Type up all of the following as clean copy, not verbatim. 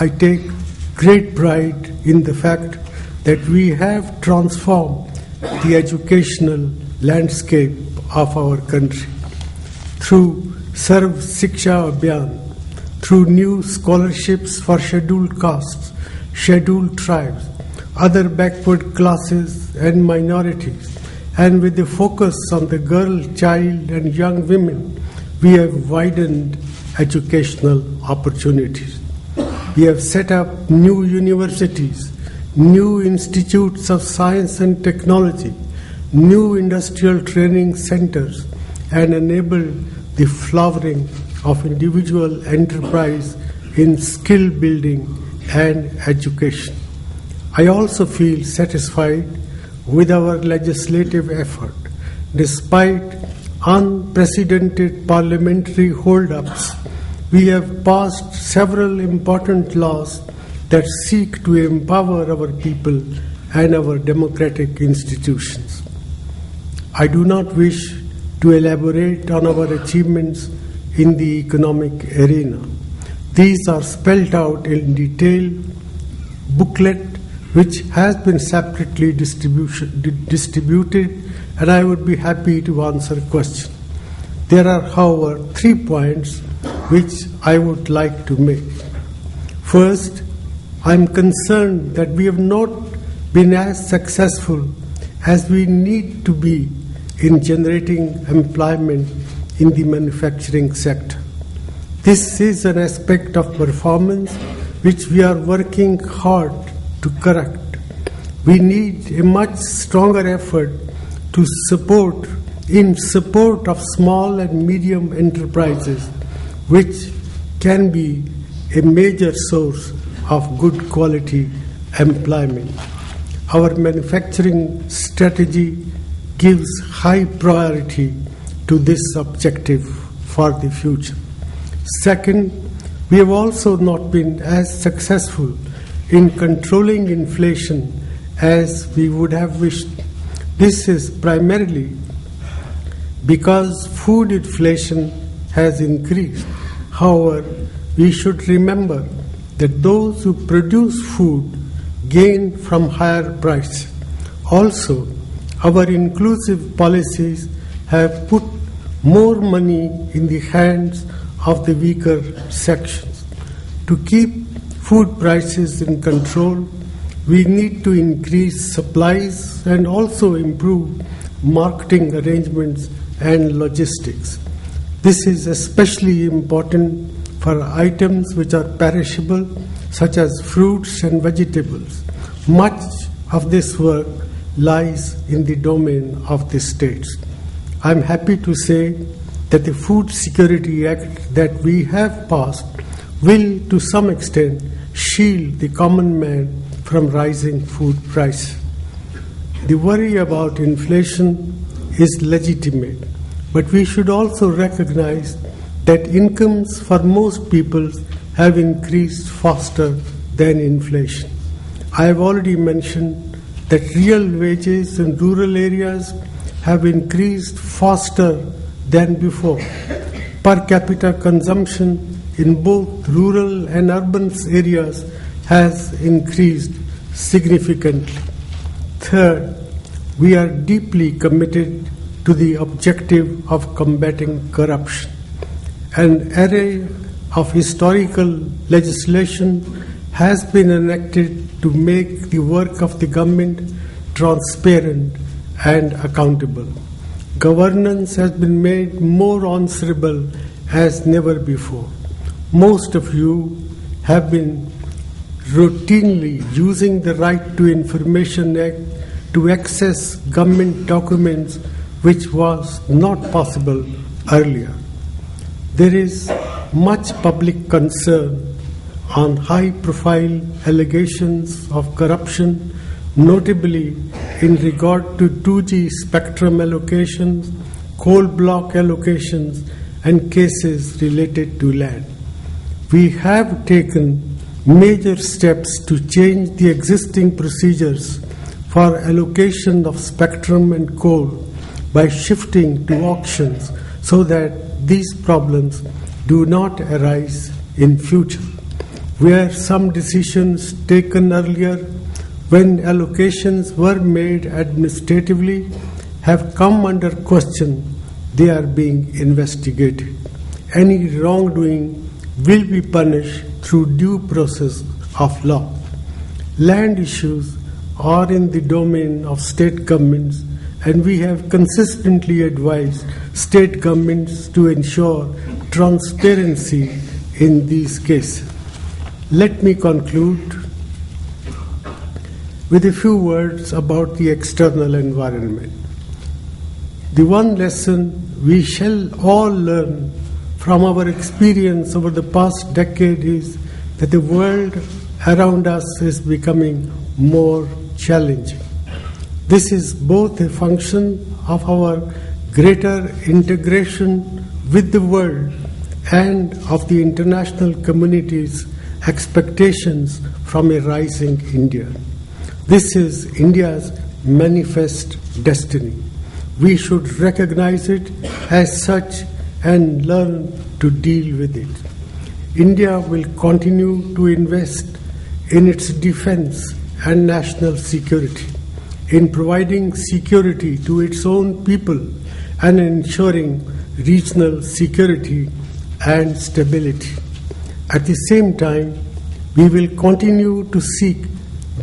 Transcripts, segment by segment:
I take great pride in the fact that we have transformed the educational landscape of our country through Sarv Shiksha Abhiyan, through new scholarships for scheduled castes, scheduled tribes, other backward classes and minorities, and with the focus on the girl, child and young women, we have widened educational opportunities. We have set up new universities, new institutes of science and technology, new industrial training centers, and enabled the flowering of individual enterprise in skill building and education. I also feel satisfied with our legislative effort. Despite unprecedented parliamentary hold-ups, we have passed several important laws that seek to empower our people and our democratic institutions. I do not wish to elaborate on our achievements in the economic arena. These are spelled out in detail booklet which has been separately distributed, and I would be happy to answer questions. There are, however, 3 points which I would like to make. First, I am concerned that we have not been as successful as we need to be in generating employment in the manufacturing sector. This is an aspect of performance which we are working hard to correct. We need a much stronger effort to support of small and medium enterprises, which can be a major source of good quality employment. Our manufacturing strategy gives high priority to this objective for the future. Second, we have also not been as successful in controlling inflation as we would have wished. This is primarily because food inflation has increased. However, we should remember that those who produce food gain from higher prices. Also, our inclusive policies have put more money in the hands of the weaker sections. To keep food prices in control, we need to increase supplies and also improve marketing arrangements and logistics. This is especially important for items which are perishable, such as fruits and vegetables. Much of this work lies in the domain of the states. I am happy to say that the Food Security Act that we have passed will, to some extent, shield the common man from rising food prices. The worry about inflation is legitimate, but we should also recognize that incomes for most people have increased faster than inflation. I have already mentioned that real wages in rural areas have increased faster than before. Per capita consumption in both rural and urban areas has increased significantly. Third, we are deeply committed to the objective of combating corruption. An array of historical legislation has been enacted to make the work of the government transparent and accountable. Governance has been made more answerable as never before. Most of you have been routinely using the Right to Information Act to access government documents, which was not possible earlier. There is much public concern on high-profile allegations of corruption, notably in regard to 2G spectrum allocations, coal block allocations, and cases related to land. We have taken major steps to change the existing procedures for allocation of spectrum and coal by shifting to auctions so that these problems do not arise in future. where some decisions taken earlier when allocations were made administratively have come under question, they are being investigated. Any wrongdoing will be punished through due process of law. Land issues are in the domain of state governments, and we have consistently advised state governments to ensure transparency in these cases. Let me conclude with a few words about the external environment. The one lesson we shall all learn from our experience over the past decade is that the world around us is becoming more challenging. This is both a function of our greater integration with the world and of the international community's expectations from a rising India. This is India's manifest destiny. We should recognize it as such and learn to deal with it. India will continue to invest in its defense and national security, in providing security to its own people and ensuring regional security and stability. At the same time, we will continue to seek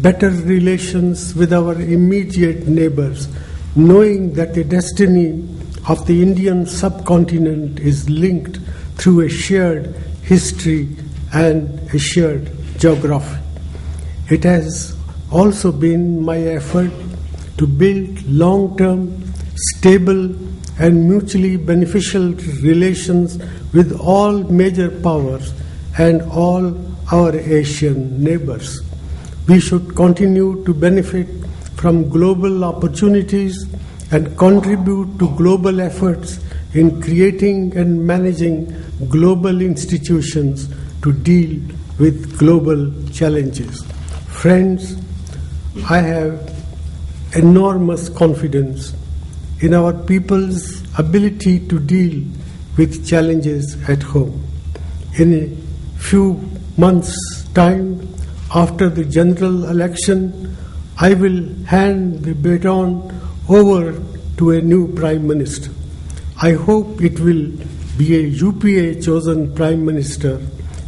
better relations with our immediate neighbors, knowing that the destiny of the Indian subcontinent is linked through a shared history and a shared geography. It has also been my effort to build long-term, stable, and mutually beneficial relations with all major powers and all our Asian neighbors. We should continue to benefit from global opportunities and contribute to global efforts in creating and managing global institutions to deal with global challenges. Friends, I have enormous confidence in our people's ability to deal with challenges at home. In a few months' time, after the general election, I will hand the baton over to a new Prime Minister. I hope it will be a UPA chosen Prime Minister,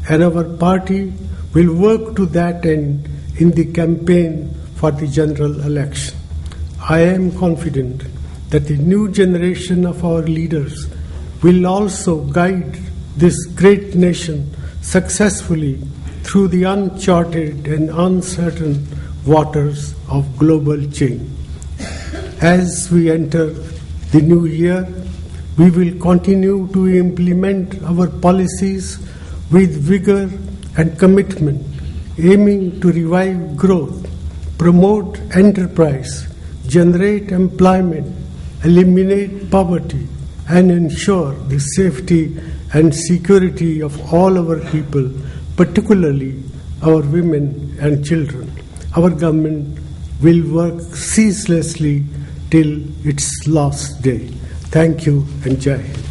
and our party will work to that end in the campaign for the general election. I am confident that the new generation of our leaders will also guide this great nation successfully through the uncharted and uncertain waters of global change. As we enter the new year, we will continue to implement our policies with vigor and commitment, aiming to revive growth, promote enterprise, generate employment, eliminate poverty, and ensure the safety and security of all our people, particularly our women and children. Our government will work ceaselessly till its last day. Thank you and Jai Hind.